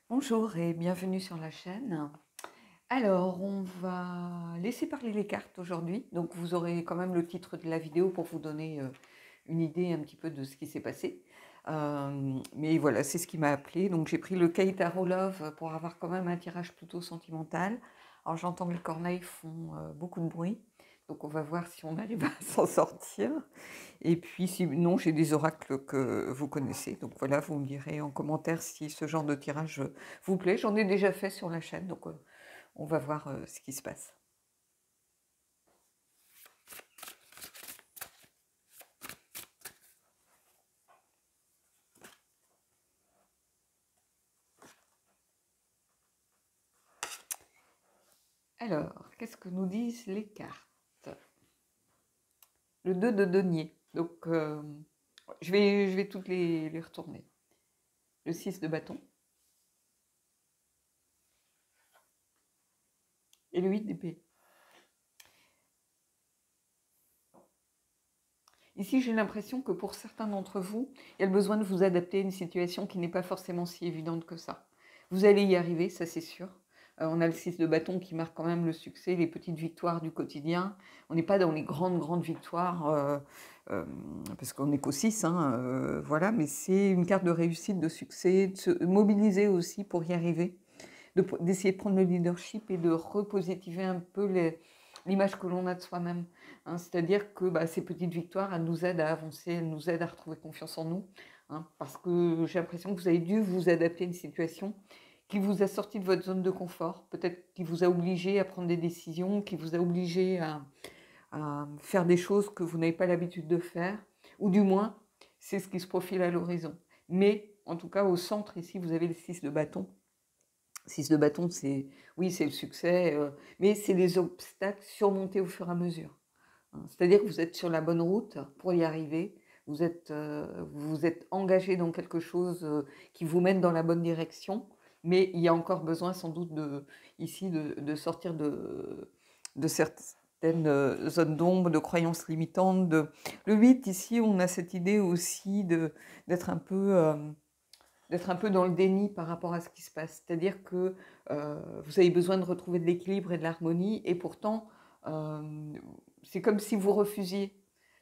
Bonjour et bienvenue sur la chaîne. Alors, on va laisser parler les cartes aujourd'hui. Donc, vous aurez quand même le titre de la vidéo pour vous donner une idée un petit peu de ce qui s'est passé. Mais voilà, c'est ce qui m'a appelé. Donc, j'ai pris le Keitaro Love pour avoir quand même un tirage plutôt sentimental. Alors, j'entends que les corneilles font beaucoup de bruit. Donc, on va voir si on arrive à s'en sortir. Et puis, sinon, j'ai des oracles que vous connaissez. Donc voilà, vous me direz en commentaire si ce genre de tirage vous plaît. J'en ai déjà fait sur la chaîne, donc on va voir ce qui se passe. Alors, qu'est-ce que nous disent les cartes? Le 2 de denier. Donc, je vais toutes les retourner. Le 6 de bâton. Et le 8 d'épée. Ici, j'ai l'impression que pour certains d'entre vous, il y a le besoin de vous adapter à une situation qui n'est pas forcément si évidente que ça. Vous allez y arriver, ça c'est sûr. On a le 6 de bâton qui marque quand même le succès, les petites victoires du quotidien. On n'est pas dans les grandes victoires, parce qu'on n'est qu'au 6, hein, voilà, mais c'est une carte de réussite, de succès, de se mobiliser aussi pour y arriver, d'essayer de prendre le leadership et de repositiver un peu l'image que l'on a de soi-même. Hein, c'est-à-dire que ces petites victoires, elles nous aident à avancer, elles nous aident à retrouver confiance en nous. Hein, parce que j'ai l'impression que vous avez dû vous adapter à une situation qui vous a sorti de votre zone de confort, peut-être qui vous a obligé à prendre des décisions, qui vous a obligé à faire des choses que vous n'avez pas l'habitude de faire, ou du moins, c'est ce qui se profile à l'horizon. Mais en tout cas, au centre, ici, vous avez le 6 de bâton. 6 de bâton, c'est oui, c'est le succès, mais c'est les obstacles surmontés au fur et à mesure. Hein. C'est-à-dire que vous êtes sur la bonne route pour y arriver, vous êtes engagé dans quelque chose qui vous mène dans la bonne direction, mais il y a encore besoin sans doute ici de sortir de certaines zones d'ombre, de croyances limitantes. Le 8, ici, on a cette idée aussi d'être un peu... d'être un peu dans le déni par rapport à ce qui se passe. C'est-à-dire que vous avez besoin de retrouver de l'équilibre et de l'harmonie, et pourtant, euh, c'est comme si vous refusiez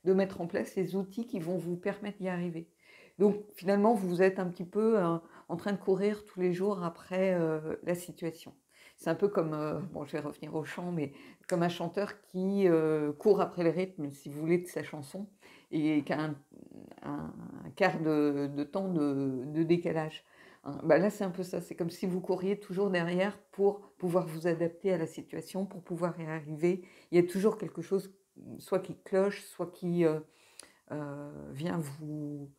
de mettre en place les outils qui vont vous permettre d'y arriver. Donc finalement, vous êtes un petit peu en train de courir tous les jours après la situation. C'est un peu comme, bon, je vais revenir au chant, mais comme un chanteur qui court après le rythme, si vous voulez, de sa chanson, et qui a un quart de temps de décalage. Hein. Là, c'est un peu ça. C'est comme si vous couriez toujours derrière pour pouvoir vous adapter à la situation, pour pouvoir y arriver. Il y a toujours quelque chose, soit qui cloche, soit qui vient vous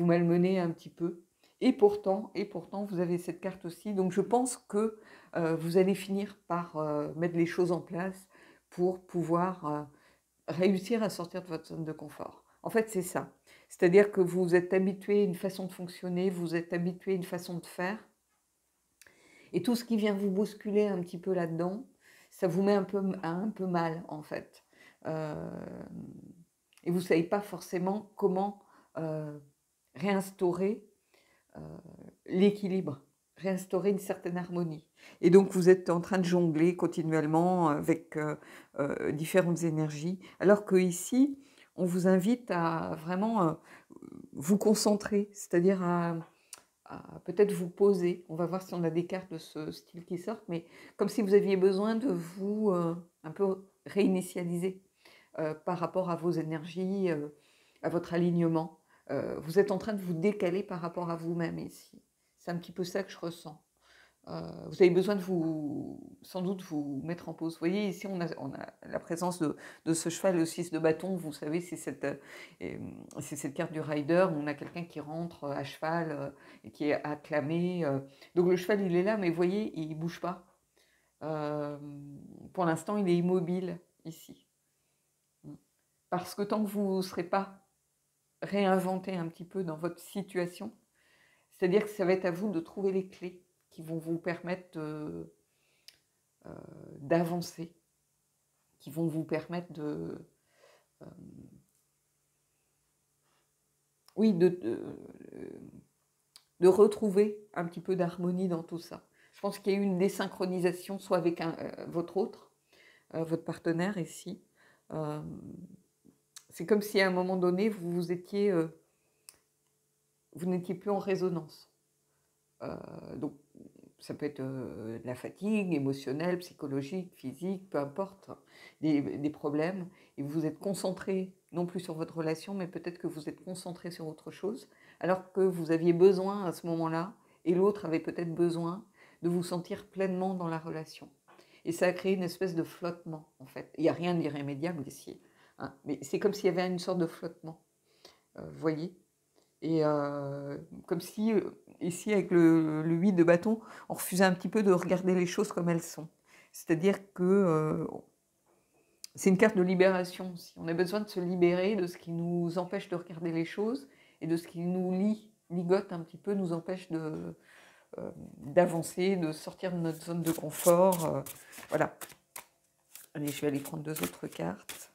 malmener un petit peu. Et pourtant, vous avez cette carte aussi. Donc, je pense que vous allez finir par mettre les choses en place pour pouvoir réussir à sortir de votre zone de confort. En fait, c'est ça. C'est-à-dire que vous êtes habitué à une façon de fonctionner, vous êtes habitué à une façon de faire, et tout ce qui vient vous bousculer un petit peu là-dedans, ça vous met un peu mal, en fait. Euh, et vous ne savez pas forcément comment euh, réinstaurer euh, l'équilibre, réinstaurer une certaine harmonie. Et donc, vous êtes en train de jongler continuellement avec différentes énergies, alors que ici, on vous invite à vraiment vous concentrer, c'est-à-dire à peut-être vous poser. On va voir si on a des cartes de ce style qui sortent, mais comme si vous aviez besoin de vous un peu réinitialiser par rapport à vos énergies, à votre alignement. Vous êtes en train de vous décaler par rapport à vous-même ici. C'est un petit peu ça que je ressens. Vous avez besoin de sans doute vous mettre en pause. Vous voyez, ici, on a la présence de ce cheval, le 6 de bâton. Vous savez, c'est cette carte du rider. On a quelqu'un qui rentre à cheval et qui est acclamé. Donc le cheval, il est là, mais vous voyez, il ne bouge pas. Euh, pour l'instant, il est immobile ici. Parce que tant que vous ne serez pas réinventé un petit peu dans votre situation, c'est-à-dire que ça va être à vous de trouver les clés qui vont vous permettre d'avancer, qui vont vous permettre euh, oui, de retrouver un petit peu d'harmonie dans tout ça. Je pense qu'il y a eu une désynchronisation, soit avec votre partenaire ici. Euh, c'est comme si à un moment donné, vous n'étiez plus en résonance. Donc, ça peut être de la fatigue émotionnelle, psychologique, physique, peu importe, des problèmes. Et vous êtes concentré, non plus sur votre relation, mais peut-être que vous êtes concentré sur autre chose, alors que vous aviez besoin à ce moment-là, et l'autre avait peut-être besoin de vous sentir pleinement dans la relation. Et ça a créé une espèce de flottement, en fait. Il n'y a rien d'irrémédiable ici, hein, mais c'est comme s'il y avait une sorte de flottement, vous voyez. Et comme si, ici, avec le 8 de bâton, on refusait un petit peu de regarder les choses comme elles sont. C'est-à-dire que c'est une carte de libération aussi. On a besoin de se libérer de ce qui nous empêche de regarder les choses et de ce qui nous ligote un petit peu, nous empêche d'avancer, de sortir de notre zone de confort. Voilà. Allez, je vais aller prendre 2 autres cartes.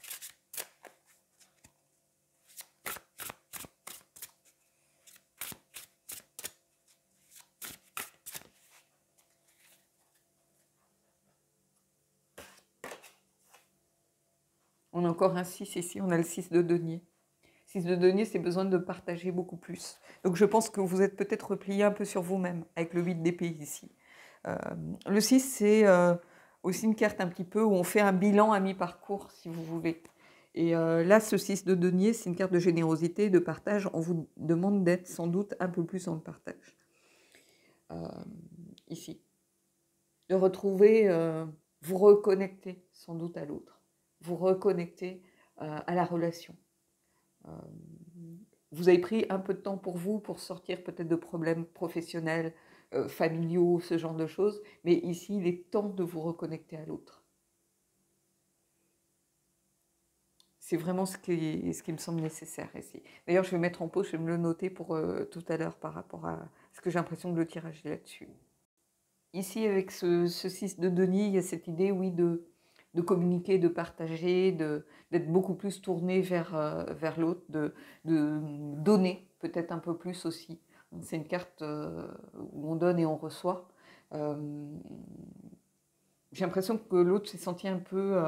On a encore un 6 ici, on a le 6 de denier. 6 de denier, c'est besoin de partager beaucoup plus. Donc je pense que vous êtes peut-être replié un peu sur vous-même avec le 8 d'épée ici. Le 6, c'est aussi une carte un petit peu où on fait un bilan à mi-parcours, si vous voulez. Et là, ce 6 de denier, c'est une carte de générosité, de partage. On vous demande d'être sans doute un peu plus dans le partage. Ici. De retrouver, vous reconnecter sans doute à l'autre. Vous reconnecter à la relation. Vous avez pris un peu de temps pour vous, pour sortir peut-être de problèmes professionnels, familiaux, ce genre de choses. Mais ici, il est temps de vous reconnecter à l'autre. C'est vraiment ce qui me semble nécessaire ici. D'ailleurs, je vais mettre en pause, je vais me le noter pour tout à l'heure par rapport à ce que j'ai l'impression que le tirage est là-dessus. Ici, avec ce 6 de denier, il y a cette idée, oui, de communiquer, de partager, d'être beaucoup plus tourné vers l'autre, de donner peut-être un peu plus aussi. C'est une carte où on donne et on reçoit. J'ai l'impression que l'autre s'est senti un peu...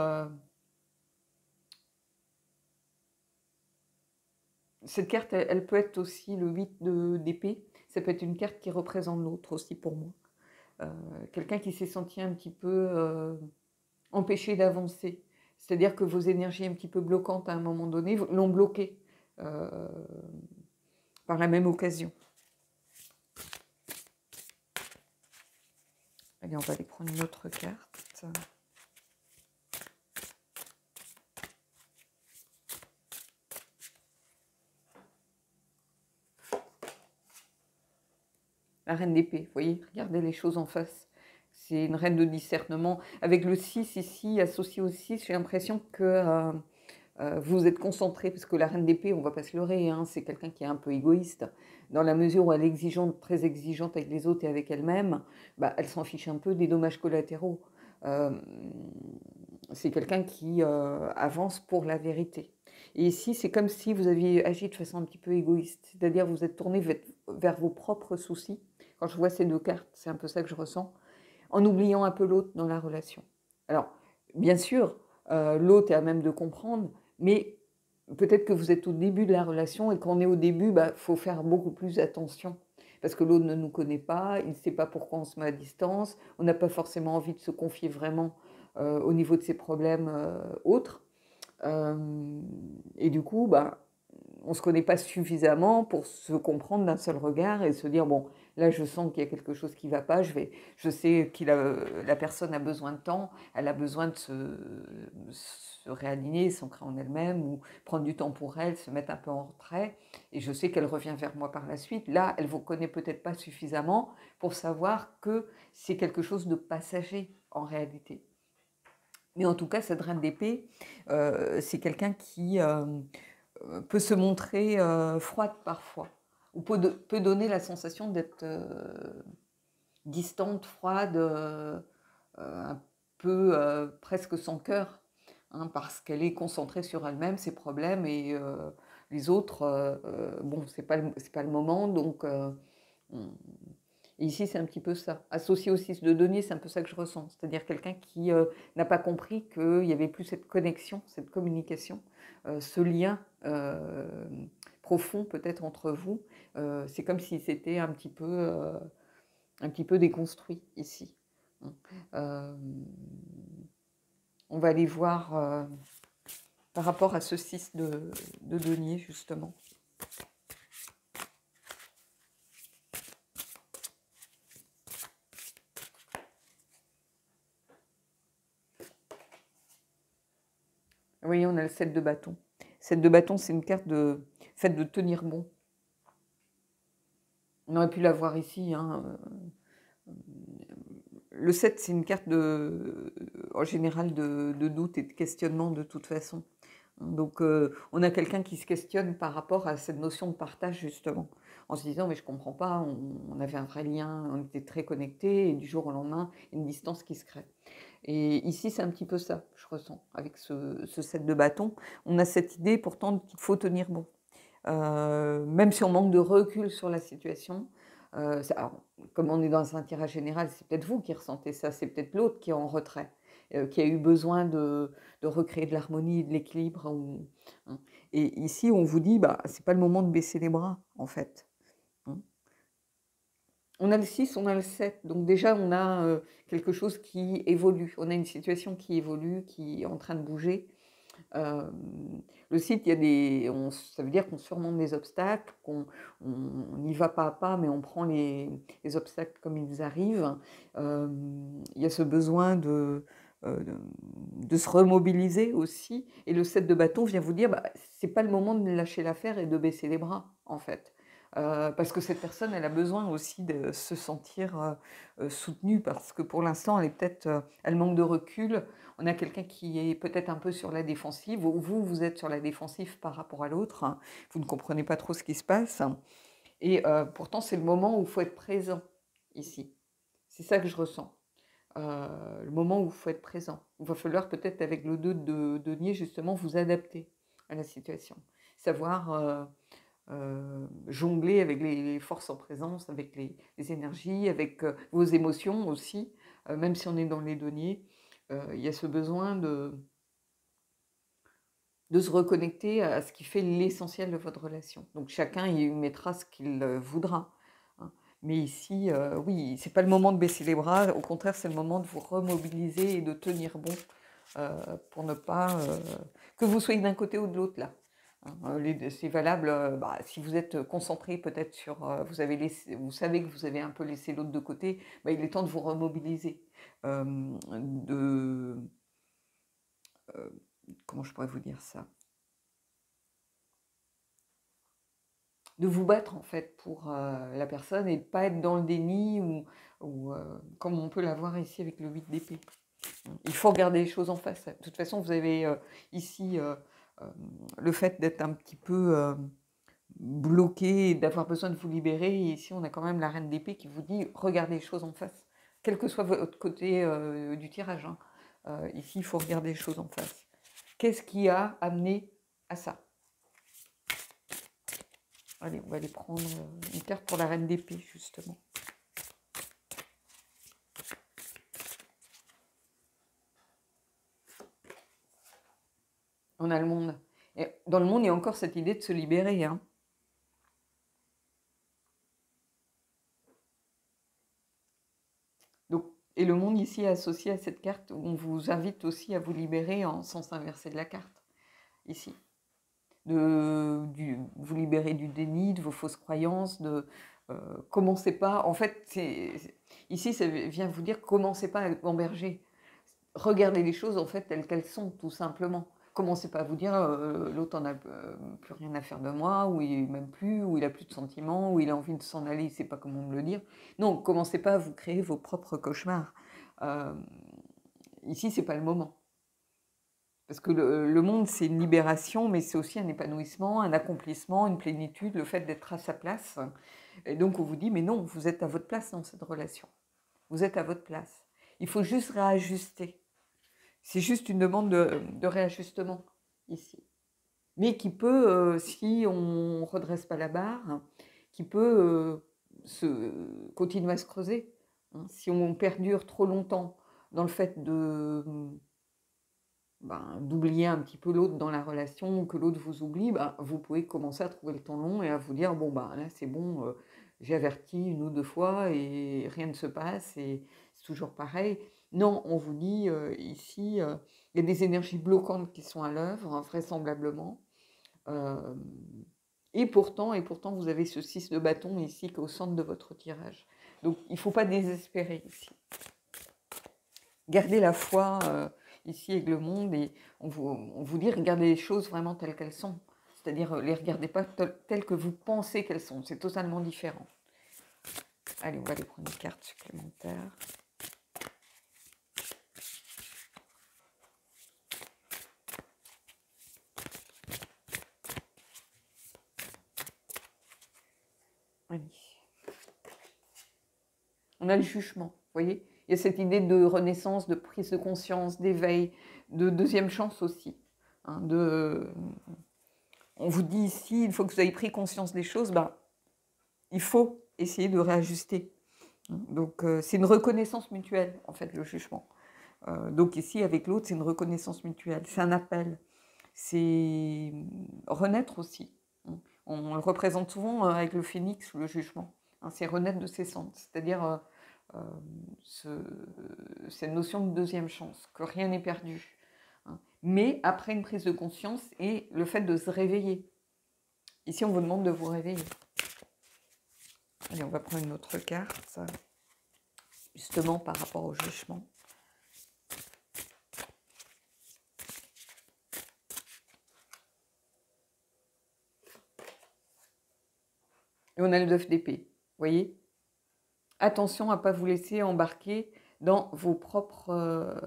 Cette carte, elle peut être aussi le 8 d'épée. Ça peut être une carte qui représente l'autre aussi pour moi. Quelqu'un qui s'est senti un petit peu empêché d'avancer. C'est-à-dire que vos énergies un petit peu bloquantes à un moment donné l'ont bloqué par la même occasion. Allez, on va aller prendre une autre carte. La reine d'épée, vous voyez, regardez les choses en face. C'est une reine de discernement. Avec le 6 ici, associé au 6, j'ai l'impression que vous êtes concentré, parce que la reine d'épée, on ne va pas se leurrer, hein, c'est quelqu'un qui est un peu égoïste, dans la mesure où elle est exigeante, très exigeante avec les autres et avec elle-même, bah, elle s'en fiche un peu des dommages collatéraux. C'est quelqu'un qui avance pour la vérité. Et ici, c'est comme si vous aviez agi de façon un petit peu égoïste, c'est-à-dire vous êtes tourné vers vos propres soucis. Quand je vois ces 2 cartes, c'est un peu ça que je ressens, en oubliant un peu l'autre dans la relation. Alors, bien sûr, l'autre est à même de comprendre, mais peut-être que vous êtes au début de la relation et qu'on est au début, bah, faut faire beaucoup plus attention. Parce que l'autre ne nous connaît pas, il ne sait pas pourquoi on se met à distance, on n'a pas forcément envie de se confier vraiment au niveau de ses problèmes autres. Et du coup, bah, on ne se connaît pas suffisamment pour se comprendre d'un seul regard et se dire, bon, là je sens qu'il y a quelque chose qui ne va pas, je sais que la personne a besoin de temps, elle a besoin de se réaligner, s'ancrer en elle-même ou prendre du temps pour elle, se mettre un peu en retrait, et je sais qu'elle revient vers moi par la suite. Là, elle ne vous connaît peut-être pas suffisamment pour savoir que c'est quelque chose de passager en réalité. Mais en tout cas, cette reine d'épée, c'est quelqu'un qui peut se montrer froide parfois, ou peut donner la sensation d'être distante, froide, un peu presque sans cœur, hein, parce qu'elle est concentrée sur elle-même, ses problèmes, et les autres, bon, c'est pas le moment, donc Hum. Et ici, c'est un petit peu ça. Associé au 6 de denier, c'est un peu ça que je ressens. C'est-à-dire quelqu'un qui n'a pas compris qu'il n'y avait plus cette connexion, cette communication, ce lien profond peut-être entre vous. C'est comme si c'était un petit peu déconstruit ici. Euh, on va aller voir par rapport à ce 6 de denier, justement. Oui, on a le 7 de bâton. 7 de bâton, c'est une carte de fait de tenir bon. On aurait pu l'avoir ici. Hein. Le 7, c'est une carte en général de doute et de questionnement de toute façon. Donc, on a quelqu'un qui se questionne par rapport à cette notion de partage, justement, en se disant, mais je ne comprends pas, on avait un vrai lien, on était très connectés, et du jour au lendemain, il y a une distance qui se crée. Et ici, c'est un petit peu ça, je ressens, avec ce 7 de bâton. On a cette idée pourtant qu'il faut tenir bon. Même si on manque de recul sur la situation, alors, comme on est dans un tirage général, c'est peut-être vous qui ressentez ça, c'est peut-être l'autre qui est en retrait, qui a eu besoin de recréer de l'harmonie, de l'équilibre. Hein. Et ici, on vous dit, bah, c'est pas le moment de baisser les bras, en fait. Hein. On a le 6, on a le 7, donc déjà on a quelque chose qui évolue, on a une situation qui évolue, qui est en train de bouger. Le site, il y a ça veut dire qu'on surmonte des obstacles, qu'on y va pas à pas, mais on prend les obstacles comme ils arrivent. Il y a ce besoin de se remobiliser aussi. Et le 7 de bâton vient vous dire, bah, c'est pas le moment de lâcher l'affaire et de baisser les bras, en fait. Parce que cette personne, elle a besoin aussi de se sentir soutenue, parce que pour l'instant, elle manque de recul. On a quelqu'un qui est peut-être un peu sur la défensive, vous êtes sur la défensive par rapport à l'autre, hein. Vous ne comprenez pas trop ce qui se passe. Et pourtant, c'est le moment où il faut être présent ici. C'est ça que je ressens. Le moment où il faut être présent. Il va falloir peut-être, avec le 2 de denier, justement, vous adapter à la situation. Savoir jongler avec les forces en présence, avec les énergies, avec vos émotions aussi, même si on est dans les deniers. Il y a ce besoin de se reconnecter à ce qui fait l'essentiel de votre relation. Donc chacun y mettra ce qu'il voudra. Hein. Mais ici, oui, c'est pas le moment de baisser les bras, au contraire, c'est le moment de vous remobiliser et de tenir bon pour ne pas que vous soyez d'un côté ou de l'autre là. Hein. C'est valable bah, si vous êtes concentré peut-être sur, vous savez que vous avez un peu laissé l'autre de côté, bah, il est temps de vous remobiliser, de comment je pourrais vous dire ça, de vous battre en fait pour la personne et de ne pas être dans le déni ou comme on peut l'avoir ici avec le 8 d'épée. Il faut regarder les choses en face. De toute façon, vous avez ici le fait d'être un petit peu bloqué et d'avoir besoin de vous libérer. Et ici, on a quand même la reine d'épée qui vous dit regardez les choses en face, quel que soit votre côté du tirage. Hein. Ici, il faut regarder les choses en face. Qu'est-ce qui a amené à ça? Allez, on va aller prendre une carte pour la reine d'épée, justement. On a le monde. Et dans le monde, il y a encore cette idée de se libérer. Hein. Donc, et le monde ici est associé à cette carte où on vous invite aussi à vous libérer en sens inversé de la carte. Ici. Vous libérer du déni, de vos fausses croyances, commencez pas. En fait, ici, ça vient vous dire commencez pas à gamberger. Regardez les choses en fait telles qu'elles sont, tout simplement. Commencez pas à vous dire l'autre en a plus rien à faire de moi, ou il m'aime plus, ou il a plus de sentiments, ou il a envie de s'en aller, il sait pas comment me le dire. Non, commencez pas à vous créer vos propres cauchemars. Ici, c'est pas le moment. Parce que le monde, c'est une libération, mais c'est aussi un épanouissement, un accomplissement, une plénitude, le fait d'être à sa place. Et donc, on vous dit, mais non, vous êtes à votre place dans cette relation. Vous êtes à votre place. Il faut juste réajuster. C'est juste une demande de réajustement ici. Mais qui peut, si on ne redresse pas la barre, qui peut continue à se creuser. Hein. Si on perdure trop longtemps dans le fait d'oublier un petit peu l'autre dans la relation, ou que l'autre vous oublie, vous pouvez commencer à trouver le temps long et à vous dire, bon, là, c'est bon, j'ai averti une ou deux fois et rien ne se passe et c'est toujours pareil. Non, on vous dit ici, il y a des énergies bloquantes qui sont à l'œuvre, hein, vraisemblablement. Euh, et pourtant, vous avez ce 6 de bâton ici qui est au centre de votre tirage. Donc, il ne faut pas désespérer ici. Gardez la foi ici avec le monde et on vous dit, regardez les choses vraiment telles qu'elles sont. C'est-à-dire, les regardez pas telles que vous pensez qu'elles sont. C'est totalement différent. Allez, on va aller prendre une carte supplémentaire. Allez. On a le jugement, vous voyez. Il y a cette idée de renaissance, de prise de conscience, d'éveil, de deuxième chance aussi. Hein, on vous dit ici, une fois que vous avez pris conscience des choses, il faut essayer de réajuster. Donc, c'est une reconnaissance mutuelle, en fait, le jugement. Donc ici, avec l'autre, c'est une reconnaissance mutuelle. C'est un appel. C'est renaître aussi. On le représente souvent avec le phénix, le jugement. C'est renaître de ses cendres. C'est-à-dire cette notion de deuxième chance, que rien n'est perdu. Mais après une prise de conscience et le fait de se réveiller. Ici, on vous demande de vous réveiller. Allez, on va prendre une autre carte, justement par rapport au jugement. Et on a le 9 d'épée, vous voyez. Attention à ne pas vous laisser embarquer dans vos propres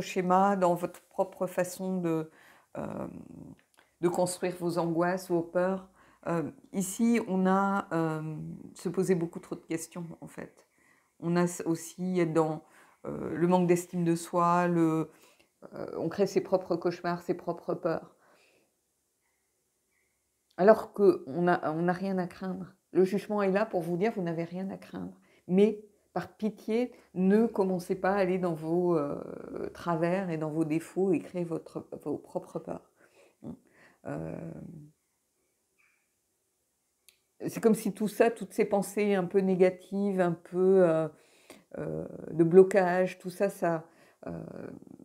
schémas, dans votre propre façon de construire vos angoisses, vos peurs. Ici, on a se poser beaucoup trop de questions, en fait. On a aussi dans le manque d'estime de soi, on crée ses propres cauchemars, ses propres peurs. Alors qu'on n'a rien à craindre. Le jugement est là pour vous dire, vous n'avez rien à craindre. Mais, par pitié, ne commencez pas à aller dans vos travers et dans vos défauts et créer vos propres peurs. C'est comme si tout ça, toutes ces pensées un peu négatives, un peu de blocage, tout ça,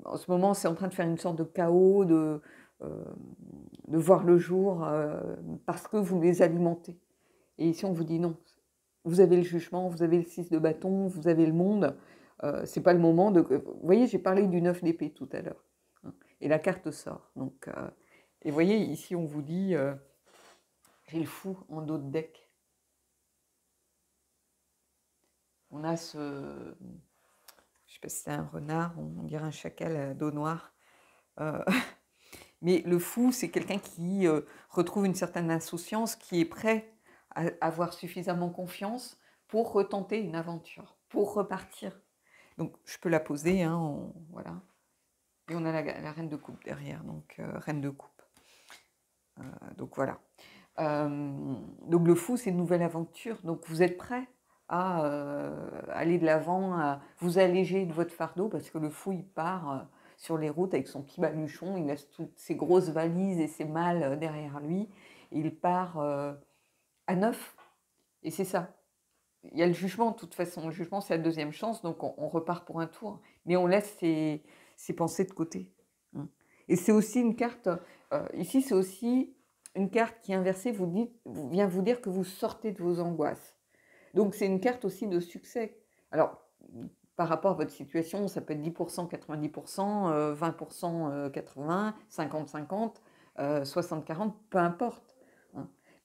en ce moment, c'est en train de faire une sorte de chaos, de voir le jour parce que vous les alimentez. Et ici, on vous dit non. Vous avez le jugement, vous avez le 6 de bâton, vous avez le monde. C'est pas le moment de... Vous voyez, j'ai parlé du 9 d'épée tout à l'heure. Et la carte sort. Donc, et vous voyez, ici, on vous dit... j'ai le fou en dos de deck. On a ce... Je ne sais pas si c'est un renard, on dirait un chacal à dos noir. Mais le fou, c'est quelqu'un qui retrouve une certaine insouciance, qui est prêt à avoir suffisamment confiance pour retenter une aventure, pour repartir. Donc, je peux la poser, voilà. Et on a la reine de coupe derrière, donc reine de coupe. Donc, voilà. Donc, le fou, c'est une nouvelle aventure. Donc, vous êtes prêt à aller de l'avant, à vous alléger de votre fardeau, parce que le fou, il part... sur les routes avec son petit baluchon, il laisse toutes ses grosses valises et ses malles derrière lui, et il part à neuf. Et c'est ça. Il y a le jugement de toute façon. Le jugement, c'est la deuxième chance, donc on repart pour un tour. Mais on laisse ses pensées de côté. Et c'est aussi une carte, ici c'est aussi une carte qui inversée vient vous dire que vous sortez de vos angoisses. Donc c'est une carte aussi de succès. Alors, par rapport à votre situation, ça peut être 10%, 90%, 20%, 80%, 50-50, 60-40, peu importe.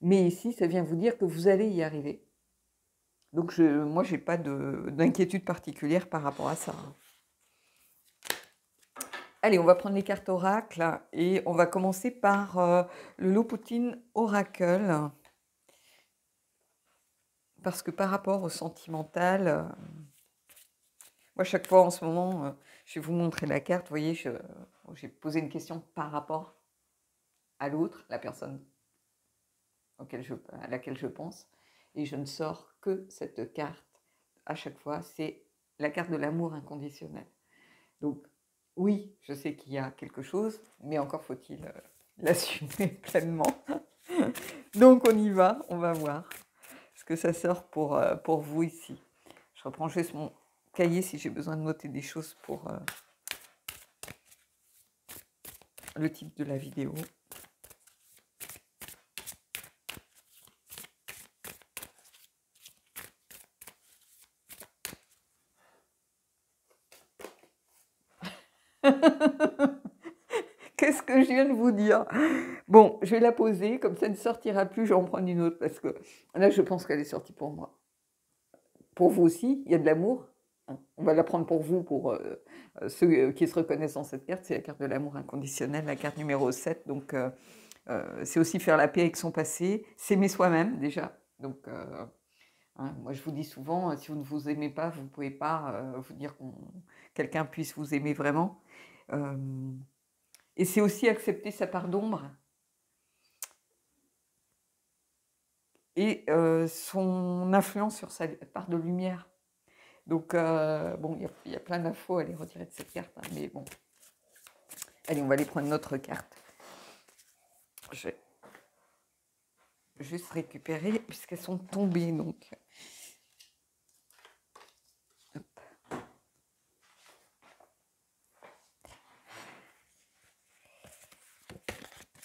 Mais ici, ça vient vous dire que vous allez y arriver. Donc, moi, je n'ai pas d'inquiétude particulière par rapport à ça. Allez, on va prendre les cartes oracle et on va commencer par le Loputin Oracle. Parce que par rapport au sentimental... moi, chaque fois, en ce moment, je vais vous montrer la carte. Vous voyez, j'ai posé une question par rapport à l'autre, la personne à laquelle je pense. Et je ne sors que cette carte à chaque fois, c'est la carte de l'amour inconditionnel. Donc oui, je sais qu'il y a quelque chose, mais encore faut-il l'assumer pleinement. Donc on y va, on va voir ce que ça sort pour vous ici. Je reprends juste mon cahier si j'ai besoin de noter des choses pour le titre de la vidéo. Qu'est-ce que je viens de vous dire? Bon, je vais la poser, comme ça ne sortira plus, je vais en prendre une autre, parce que là, je pense qu'elle est sortie pour moi. Pour vous aussi, il y a de l'amour. On va la prendre pour vous, pour ceux qui se reconnaissent dans cette carte. C'est la carte de l'amour inconditionnel, la carte numéro 7. Donc, c'est aussi faire la paix avec son passé, s'aimer soi-même déjà. Donc, moi, je vous dis souvent, si vous ne vous aimez pas, vous ne pouvez pas vous dire que quelqu'un puisse vous aimer vraiment. Et c'est aussi accepter sa part d'ombre et son influence sur sa part de lumière. Donc, bon, il y a plein d'infos à les retirer de cette carte, hein, mais bon. Allez, on va aller prendre une autre carte. Je vais juste récupérer, puisqu'elles sont tombées, donc.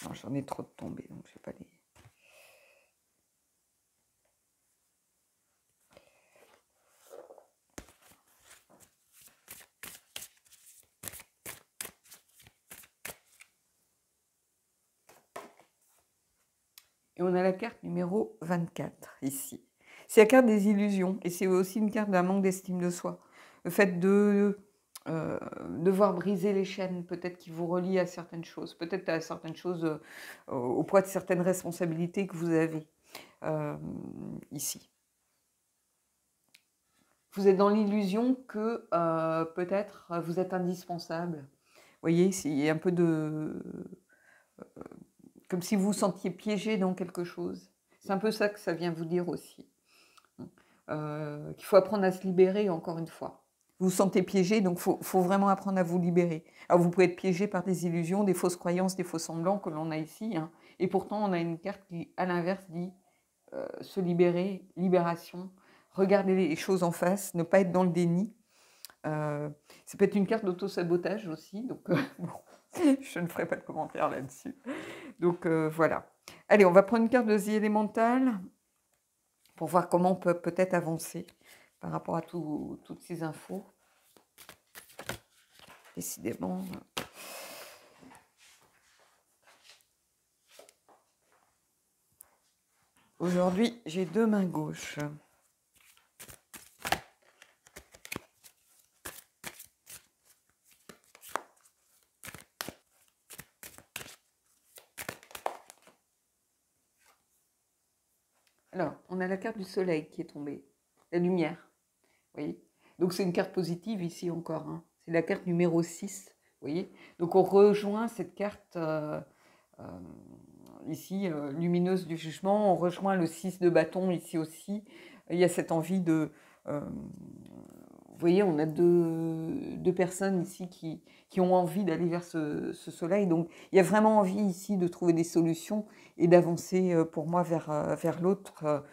Non, j'en ai trop de tombées, donc je ne vais pas les... Et on a la carte numéro 24, ici. C'est la carte des illusions, et c'est aussi une carte d'un manque d'estime de soi. Le fait de devoir briser les chaînes, peut-être qui vous relient à certaines choses, peut-être à certaines choses, au poids de certaines responsabilités que vous avez ici. Vous êtes dans l'illusion que peut-être vous êtes indispensable. Vous voyez, c'est un peu de... comme si vous vous sentiez piégé dans quelque chose. C'est un peu ça que ça vient vous dire aussi. Qu'il faut apprendre à se libérer, encore une fois. Vous vous sentez piégé, donc il faut vraiment apprendre à vous libérer. Alors vous pouvez être piégé par des illusions, des fausses croyances, des faux semblants que l'on a ici. Hein. Et pourtant, on a une carte qui, à l'inverse, dit se libérer, libération, regarder les choses en face, ne pas être dans le déni. Ça peut être une carte d'auto-sabotage aussi, donc bon, je ne ferai pas de commentaire là-dessus. Donc voilà. Allez, on va prendre une carte de The Elemental pour voir comment on peut peut-être avancer par rapport à toutes ces infos. Décidément. Aujourd'hui, j'ai deux mains gauches. Alors, on a la carte du soleil qui est tombée, la lumière. Vous voyez ? Donc, c'est une carte positive ici encore. Hein. C'est la carte numéro 6. Vous voyez ? Donc, on rejoint cette carte ici, lumineuse du jugement. On rejoint le 6 de bâton ici aussi. Il y a cette envie de... vous voyez, on a deux personnes ici qui ont envie d'aller vers ce soleil. Donc, il y a vraiment envie ici de trouver des solutions et d'avancer pour moi vers l'autre.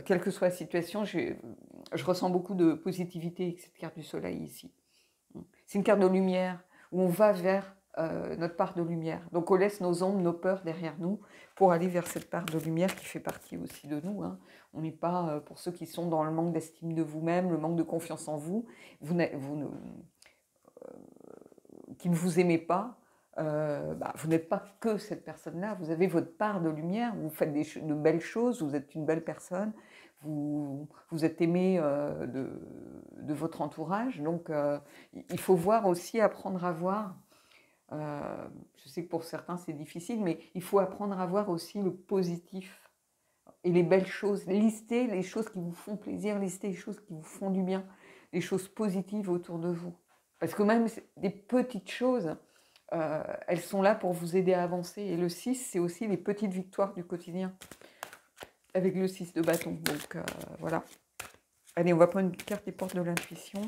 Quelle que soit la situation, je ressens beaucoup de positivité avec cette carte du soleil ici. C'est une carte de lumière où on va vers notre part de lumière. Donc on laisse nos ombres, nos peurs derrière nous pour aller vers cette part de lumière qui fait partie aussi de nous. Hein. On n'est pas, pour ceux qui sont dans le manque d'estime de vous-même, le manque de confiance en vous, qui ne vous aimez pas, vous n'êtes pas que cette personne-là, vous avez votre part de lumière, vous faites de belles choses, vous êtes une belle personne, vous êtes aimé de votre entourage, donc il faut voir aussi, apprendre à voir, je sais que pour certains c'est difficile, mais il faut apprendre à voir aussi le positif et les belles choses, lister les choses qui vous font plaisir, lister les choses qui vous font du bien, les choses positives autour de vous. Parce que même des petites choses, elles sont là pour vous aider à avancer. Et le 6, c'est aussi les petites victoires du quotidien. avec le 6 de bâton. Donc, voilà. Allez, on va prendre une carte des portes de l'intuition.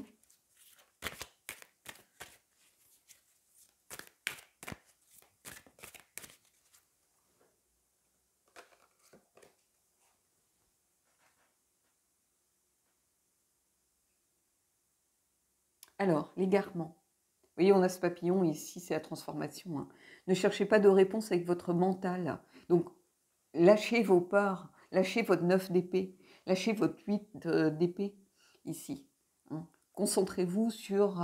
Alors, l'égarement. Vous voyez, on a ce papillon ici, c'est la transformation. Hein. Ne cherchez pas de réponse avec votre mental. Donc, lâchez vos peurs, lâchez votre 9 d'épée, lâchez votre 8 d'épée ici. Hein. Concentrez-vous sur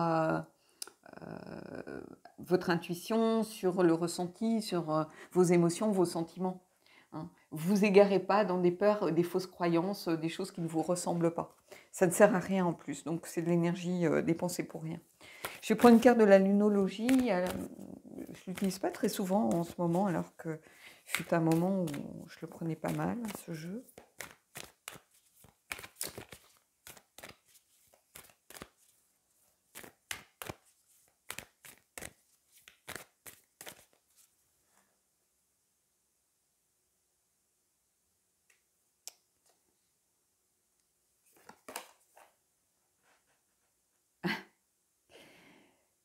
votre intuition, sur le ressenti, sur vos émotions, vos sentiments. Hein. Vous égarez pas dans des peurs, des fausses croyances, des choses qui ne vous ressemblent pas. Ça ne sert à rien en plus, donc c'est de l'énergie dépensée pour rien. Je prends une carte de la lunologie. Je ne l'utilise pas très souvent en ce moment, alors que fut un moment où je le prenais pas mal, ce jeu.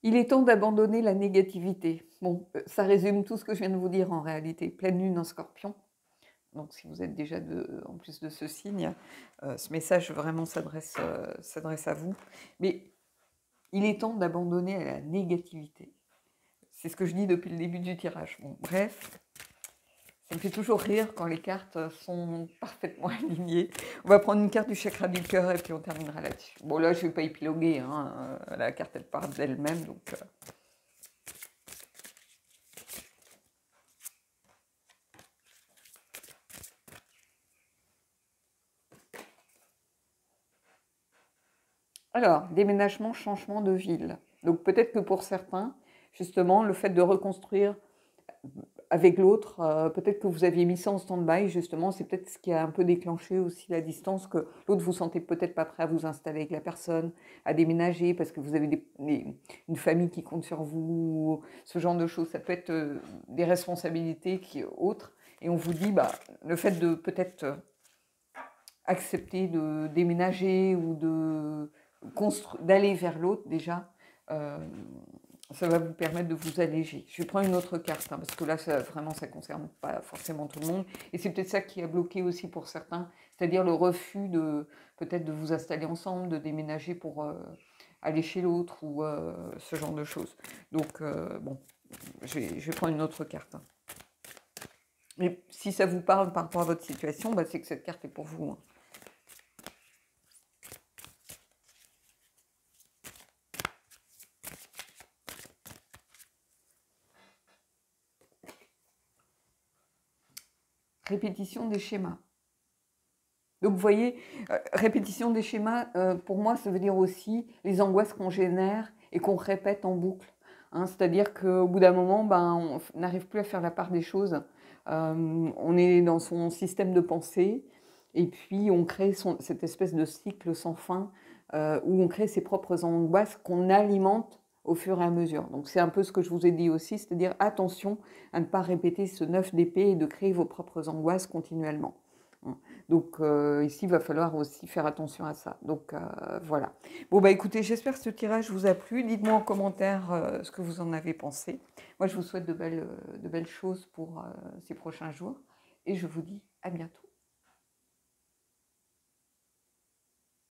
Il est temps d'abandonner la négativité. Bon, ça résume tout ce que je viens de vous dire en réalité. Pleine lune en scorpion. Donc si vous êtes déjà en plus de ce signe, ce message vraiment s'adresse à vous. Mais il est temps d'abandonner la négativité. C'est ce que je dis depuis le début du tirage. Bon, bref, ça me fait toujours rire quand les cartes sont parfaitement alignées. On va prendre une carte du chakra du cœur et puis on terminera là-dessus. Bon là, je ne vais pas épiloguer. Hein. La carte, elle part d'elle-même. Donc... Alors, déménagement, changement de ville. Donc peut-être que pour certains, justement, le fait de reconstruire avec l'autre, peut-être que vous aviez mis ça en stand-by, justement, c'est peut-être ce qui a un peu déclenché aussi la distance, que l'autre vous sentez peut-être pas prêt à vous installer avec la personne, à déménager, parce que vous avez une famille qui compte sur vous, ce genre de choses. Ça peut être des responsabilités autres, et on vous dit, bah, le fait de peut-être accepter de déménager ou d'aller vers l'autre déjà, ça va vous permettre de vous alléger. Je vais prendre une autre carte, hein, parce que là, vraiment, ça ne concerne pas forcément tout le monde. Et c'est peut-être ça qui a bloqué aussi pour certains, c'est-à-dire le refus peut-être de vous installer ensemble, de déménager pour aller chez l'autre ou ce genre de choses. Donc, bon, je vais prendre une autre carte. Hein. Mais si ça vous parle par rapport à votre situation, bah, c'est que cette carte est pour vous. Hein. Répétition des schémas. Donc vous voyez, répétition des schémas, pour moi, ça veut dire aussi les angoisses qu'on génère et qu'on répète en boucle. Hein, c'est-à-dire qu'au bout d'un moment, on n'arrive plus à faire la part des choses. On est dans son système de pensée et puis on crée cette espèce de cycle sans fin où on crée ses propres angoisses qu'on alimente au fur et à mesure. Donc c'est un peu ce que je vous ai dit aussi, c'est-à-dire attention à ne pas répéter ce 9 d'épée et de créer vos propres angoisses continuellement. Donc ici, il va falloir aussi faire attention à ça. Donc voilà. Bon, bah écoutez, j'espère que ce tirage vous a plu. Dites-moi en commentaire ce que vous en avez pensé. Moi, je vous souhaite de belles choses pour ces prochains jours. Et je vous dis à bientôt.